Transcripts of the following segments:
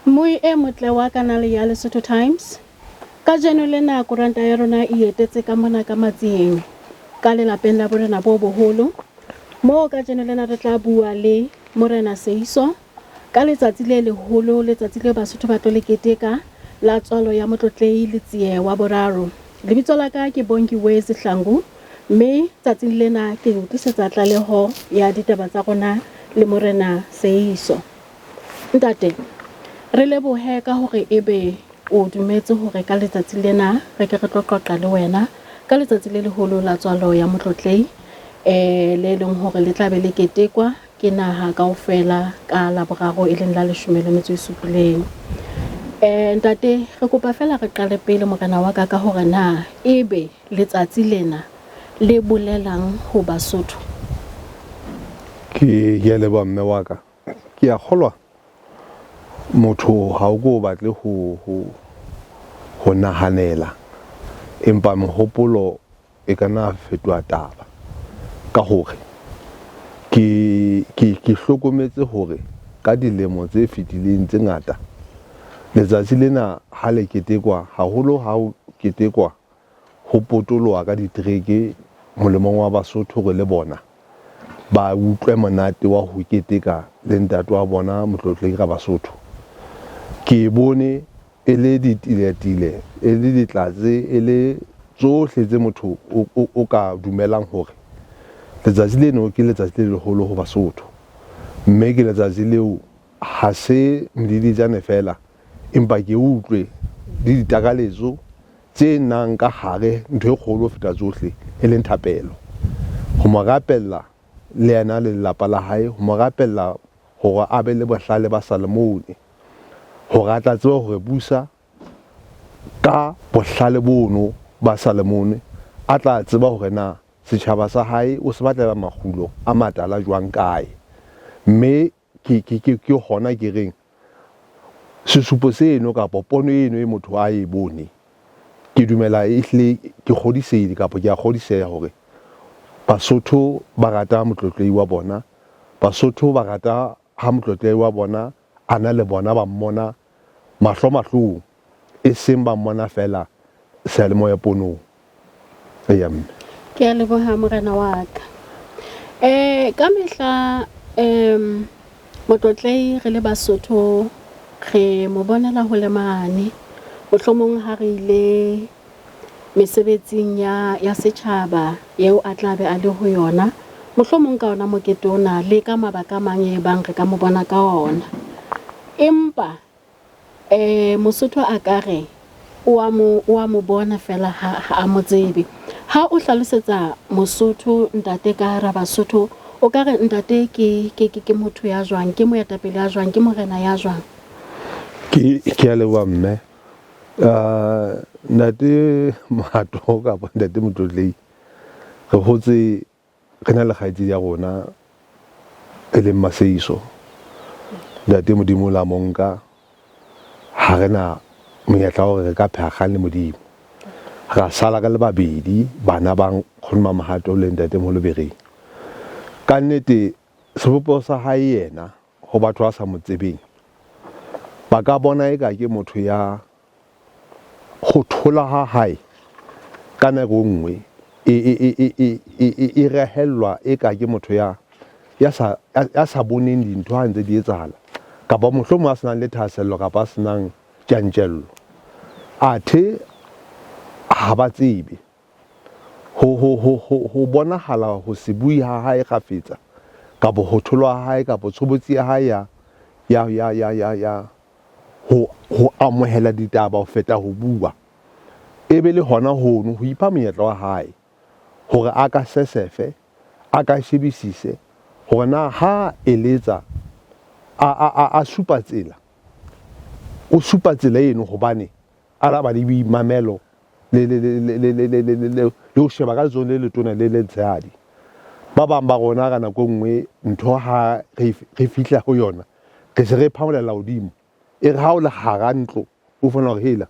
Mui e motle wa kanale ya Lesotho Times. Ka jeno lena koranta ya rona e etetse ka mona ka Matsieng ka lelapeng la borena bo boholo. Mo ka jeno lena re tla bua le Morena Seeiso ka letsatsi le leholo, letsatsi le Basotho ba tlo le keteka la tswalo ya Motlotlehi Letsie wa boraro. Lebitso la ka ke Bongiwe Sihlangu, mme tsatsing lena ke o tlisetsa tlaleho ya ditaba tsa rona le Morena Seeiso. Ntate, re lebohe ka hore ebe o dumetse hore ka letsatsi lena re ke re tlo qoqa le wena ka letsatsi le leholo la tswalo ya Motlotlehi le leng hore le tla be le ketekwa ke naha kaofela ka Laboraro e leng la 17. Ntate, re kopa fela re qale pele morena wa ka hore na ebe letsatsi lena le bolelang ho Basotho. Ke ya leba mme wa ka, ke a kgolwa motho ha o go batle ho nahanela, empa mohopolo e kana fetoa taba ka hore ke hlokometse hore ka dilemo tse fetileng tse ngata letsatsi lena ha le ketekwa haholo, ha o ketekwa ho potoloha ka ditereke molemong wa Basotho re le bona ba utlwe monate wa ho keteka le ntate wa bona Motlotlehi ka Basotho. Ke bone e le ditiletile, e le ditlatse, e le tsohle tse motho o ka dumelang hore letsatsi leno ke letsatsi le leholo ho Basotho, mme ke letsatsi leo ha se mdidijane fela, empa ke utlwe di ditakaletso tse nang ka hare ntho e kgolo ho feta tsohle e leng thapelo, ho mo rapella le yena le lelapa la hae, ho mo rapella hore a be le bohlale ba Salemone, hore a tla tseba hore busa ka bohlale bono ba Salemone, a tla tseba hore na setjhaba sa hae o se batlela makgulo a matala jwang kae. Mme ke hona ke reng sesupo seno kapa pono eno e motho a e bone, ke dumela ehlile ke kgodisehile kapa ke a kgodiseha hore Basotho ba rata Motlotlehi wa bona, Basotho ba rata ha Motlotlehi wa bona a na le bona ba mmona mahlo e seng ba mmona fela seyalemoya ponong. Ke a leboha morena wa ka. Ka mehla Motlotlehi re le Basotho re mo bonela ho le mane, mohlomong ha re ile mesebetsing ya setjhaba eo a tla be a le ho yona, mohlomong ka ona mokete ona le ka mabaka a mang e bang re ka mo bona ka ona. Empa Mosotho a ka re o a mo bona fela ha a mo tsebe. Ha o hlalosetsa Mosotho ntate ka hara Basotho, o ka re ntate ke motho ya jwang, ke moetapele ya jwang, ke morena ya jwang? Ke a leboha mme. Ntate Mahato kapa ntate Motlotlehi re hotse re na le kgaitsedi ya rona e leng Maseiso, ntate Modimo la monka, ha re na monyetla hore re ka pheha kgang le Modimo, ra sala ka le babedi bana ba Nkgono Mahato le ntate Moholobereng. Ka nnete sebopeho sa hae yena ho batho ba sa mo tsebeng ba ka bona eka ke motho ya go thola ha hae ka nako nngwe e rehelwa eka ke motho ya sa boneng dintho ha ntse di etsahala, kapa mohlomong a senang le thahasello kapa a senang tjantjello. Athe ha ba tsebe ho bonahala ho se bue ha hae kgafetsa, kapa ho tholwa ha hae kapa tshobotsi ya hae ya ho amohela ditaba ho feta ho bua, e be le hona hono ho ipha monyetla wa hae hore a ka sesefe, a ka shebisise hore na ha eletsa a supa tsela, o supa tsela eno hobane a raba le boimamelo le ho sheba ka letsohong le letona le letshehadi. Ba bang ba rona ka nako nngwe ntho ha re fihla ho yona ke se re phamolela hodimo, e re ha o le hara ntlo o fana hore hela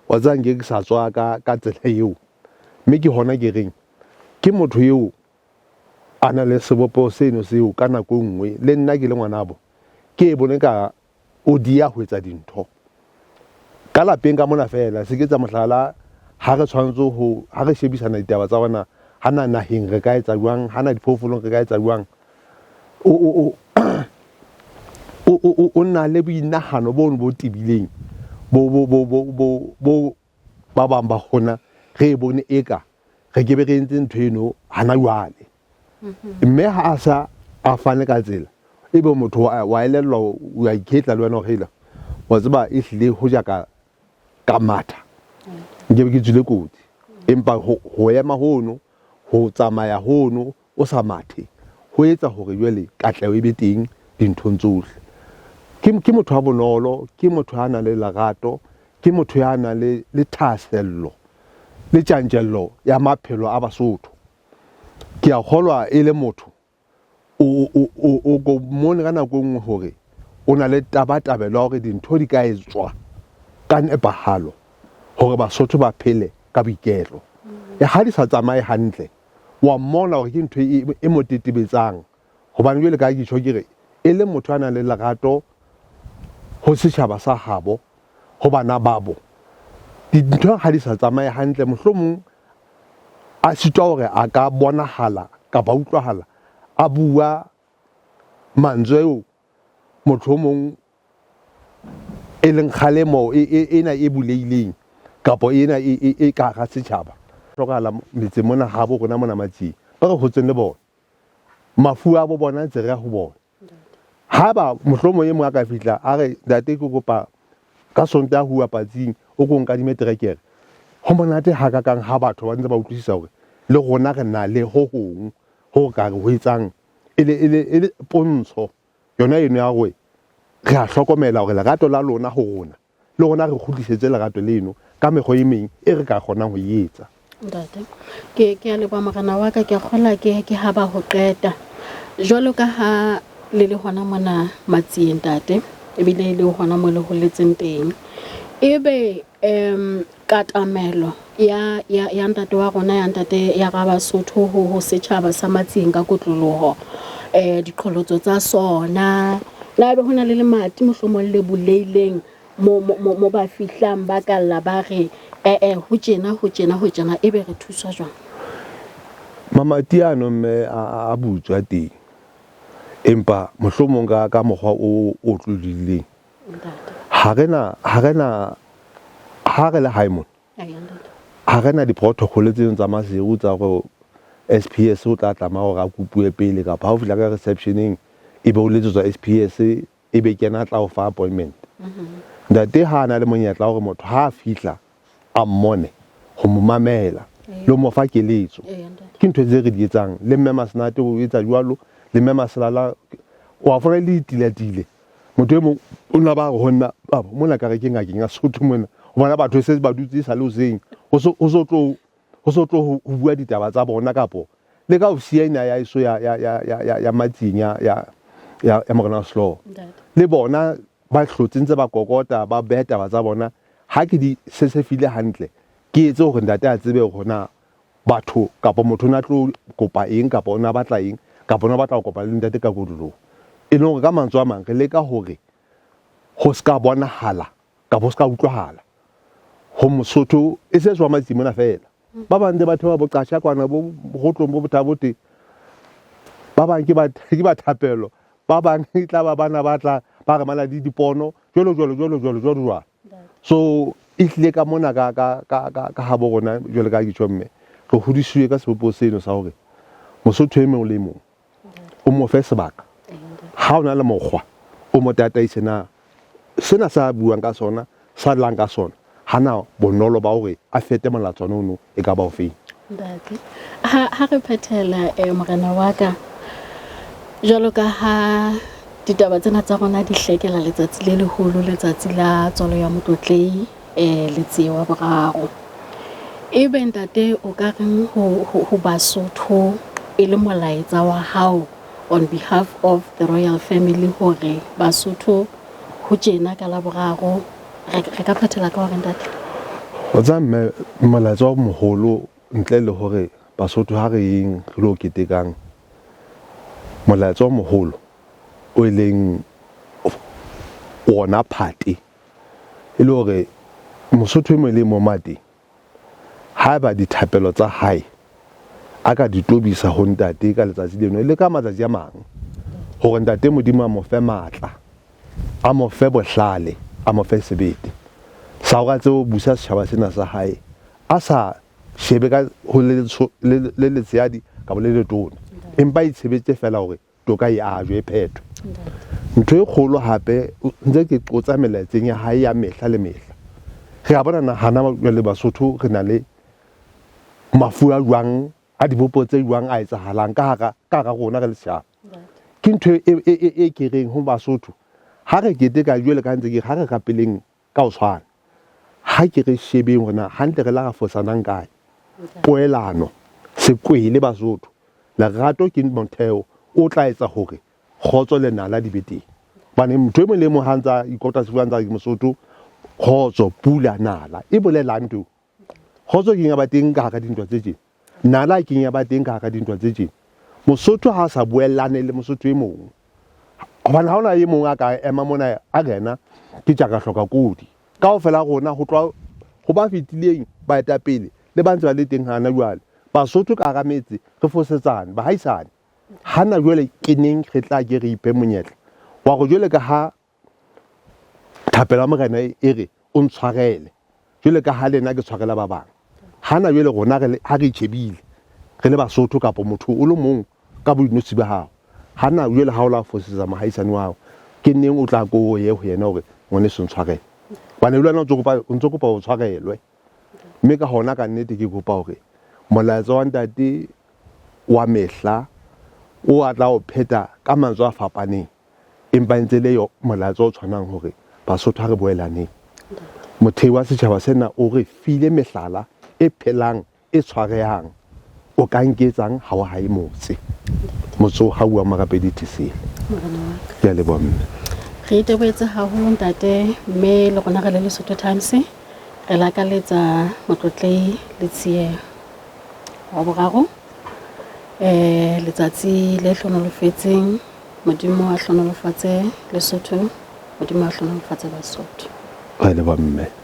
wa tseba nke ke sa tswa ka tsela eo. Mme ke hona ke reng ke motho eo a na le sebopeho seno seo ka nako nngwe le nna ke le ngwanabo ke bone ka o dia ho etsa dintho ka lapeng ka mona fela se ke tsa mohlala ha re tshwanetse ho ha re shebisana ditaba tsa bona hana naheng re ka etsa jwang hana diphoofolong re ka etsa jwang o na le boinahano bo tibileng bo ba bang ba hona re bone eka re ke be re entse ntho eno hana jwale mme ha a sa a fane ka tsela ebe motho wa elellwa o ya ikhetla le wena o hela wa tseba e hlile ho ja ka matha nke be ke tswile kotsi empa ho ema hono ho tsamaya hono o sa mathe ho etsa hore jwale katleho e be teng dinthong tsohle ke motho a bonolo ke motho a nang le lerato ke motho ya nang le thahasello le tjantjello ya maphelo a Basotho ke a kgolwa e le motho o go mone ka nako nngwe hore o na le tabatabelo hore dintho di ka etswa ka nepahalo hore Basotho ba phele ka boiketlo ha di sa tsamaye hantle wa mmona hore ke ntho e mo tetebetsang hobane jwale ka ke tshokere e le motho a nang le lerato ho setjhaba sa habo ho bana babo dintho ha di sa tsamaye hantle mohlomong a sitwa hore a ka bonahala kapa utlwahala a bua mantsweo motho mong e leng kgalemo ena e buleileng kapa ena e ka ga setjhaba hlokahala metse mona ha bo rona mona matsi ba re hotseng le bona mafu a bo bona ntse re ho bona ha ba mohlomong e mo aka fitla a re date ke kopa ka sonta a hua patsing o go nka dimetrekere ho monate ha ka kang ha batho ba ntse ba utlwisisa hore le rona re na le ho hong ho ka re ho etsang ele pontsho yona eno ya hore re a hlokomela hore lerato la lona ho rona le rona re kgutlisetse lerato leno ka mekgwa e meng e re ka kgonang ho etsa ntate ke a leboha morena wa ka ke kgola ke ha ba ho qeta jwalo ka ha le le hona mona matsieng ntate ebile le hona mo le ho letseng teng ebe katamelo ya ntate wa rona ya ntate ya ga Basotho ho setjhaba sa matsieng ka kotloloho diqholotso tsa sona la be hona le mati mohlomong le buleileng mo ba fihlang ba kalla ba re ho tjena ebe re thuswa jwang mamati ano mme a butswa teng empa mohlomong ka mokgwa o tlodileng ha re le haimon ha re na di-protocol tseno tsa maseru tsa go SPS o tla tlama gore a kopue pele kapa ha o fihla ka receptioneng ebe o letsetswa SPS ebe kena tla o fa appointment ntate ha na le monyetla hore motho ha a fihla a mmone ho mo mamela le mo fa keletso ke ntho tse re di etsang le mme Masenate o etsa jwalo le mme Maselala wa fona le tilatile motho e mong o na ba hona baba mona ka re ke ngakeng a Sotho mona o bona batho se ba dutse sa le oseng o so tlo ho bua ditaba tsa bona kapo le ka o siena ya iso ya matsing ya Morena Slow le bona ba hlotseng tse ba kokota ba beha taba tsa bona ha ke di sesefile hantle ke etse hore ntate a tsebe hona batho kapo motho na tlo kopa eng kapo ona batla eng kapo ona batla go kopa le ntate ka kodolo e leng ka mantswe a mang re leka hore ho ska bonahala kapo ska utlwahala ho Mosotho e se tswa matsi mona fela ba bang de batho ba boqasha kwana bo gotlong bo botabote ba bang ke ba thapelo ba bang e tla ba bana batla ba re mala di dipono jolo so e hlile ka mona ka ha bo rona jole ka ke tšhomme re hodisitswe ka sepopo seno sa hore Mosotho e mong le mong o mo fe sebaka ha ona le mokgwa o mo tataise na sena sa buang ka sona sa lang ka sona hana bonolo ba hore a fete molatswana ono e ka ba ofeng ntate ha re phethela morena wa ka jalo ka ha ditaba tsena tsa rona di hlekela letsatsi le leholo letsatsi la tswalo ya motlotlei letsie wa boraro ebe ntate o ka reng ho Basotho e le molaetsa wa hao on behalf of the royal family hore Basotho ho tjena ka la boraro re ka phethela ka hore ntate o tsa mme molaetsa wa moholo ntle le hore Basotho ha re eng re lo ketekang molaetsa wa moholo o leng ona phate e le hore Mosotho e mong le mong mateng ha ba dithapelo tsa hae a ka di tobisa ho ntate ka letsatsi leno le ka matsatsi a mang hore ntate Modimo a mo fe matla, a mo fe bohlale, a mo fe sebete sa hore tseo busa setjhaba sena sa hae a sa shebe ka ho le letseadi ka le letona empa itshebetse fela hore toka e ajwe e phetho. Ntho e kgolo hape ntse ke qotsa melaetseng ya hae ya mehla le mehla. Re a bona nahana le Basotho re na le mafu a jwang a dibopo tse jwang a etsahalang ka hara rona re le setjhaba. Ke ntho e ke reng ho Basotho ha re keteka jwale ka ntse ke ha re rapeleng ka ho tshwana ha ke re shebeng rona hantle re la ga fosanang kae poelano sekwele Basotho lerato ke motheo o tla etsa hore khotso le nala di beteng bane motho e mong le mong ha ntsa ikota se buantsa ke Mosotho khotso pula nala e bolelang ntho khotso ke ngaba teng ka dintwa tse tjena nala ke ngaba teng ka dintwa tse tjena. Mosotho ha sa buellane le Mosotho e mong hobane ha ona e mong a ka ema mona a rena ke tja ka hloka kodi kaofela rona ho tloa ho ba fitileng ba eta pele le ba ntse ba le teng hana jwale Basotho ka ga metse re fosetsane ba haisane hana jwale ke neng re tla ke re ipe monyetla wa go jwale ka ha thapela morena e re o ntshwarele jwale ka ha lena ke tshwarela ba bang hana jwale rona ha re tshebile re le Basotho kapo motho o le mong ka boinotsi ba hao hana jwale ha o la fosetsa mahaisane wa hao ke neng o tla go ye ho yena hore ngone se ntshwarele bana le wena o ntse kopa o tshwarelwe mme ka hona ka nnete ke kopa hore molaetsa wa ntate wa mehla o atla o pheta ka mantswe a fapaneng empa ntse le yo molaetsa o tshwanang hore Basotho ha re boelaneng mothei wa setjhaba sena o re file mehlala e phelang e tshwarehang o ka nketsang ha o hae motse motso ha bua Marapedi Thisile ke a leboha mme re itebetse haholo ntate mme le rona re le Lesotho Times re lakaletsa motlotlei Letsiye wa boraro letsatsi le hlonolofetseng Modimo a hlonolofatse Lesotho Modimo a hlonolofatse Basotho ba leboha mme.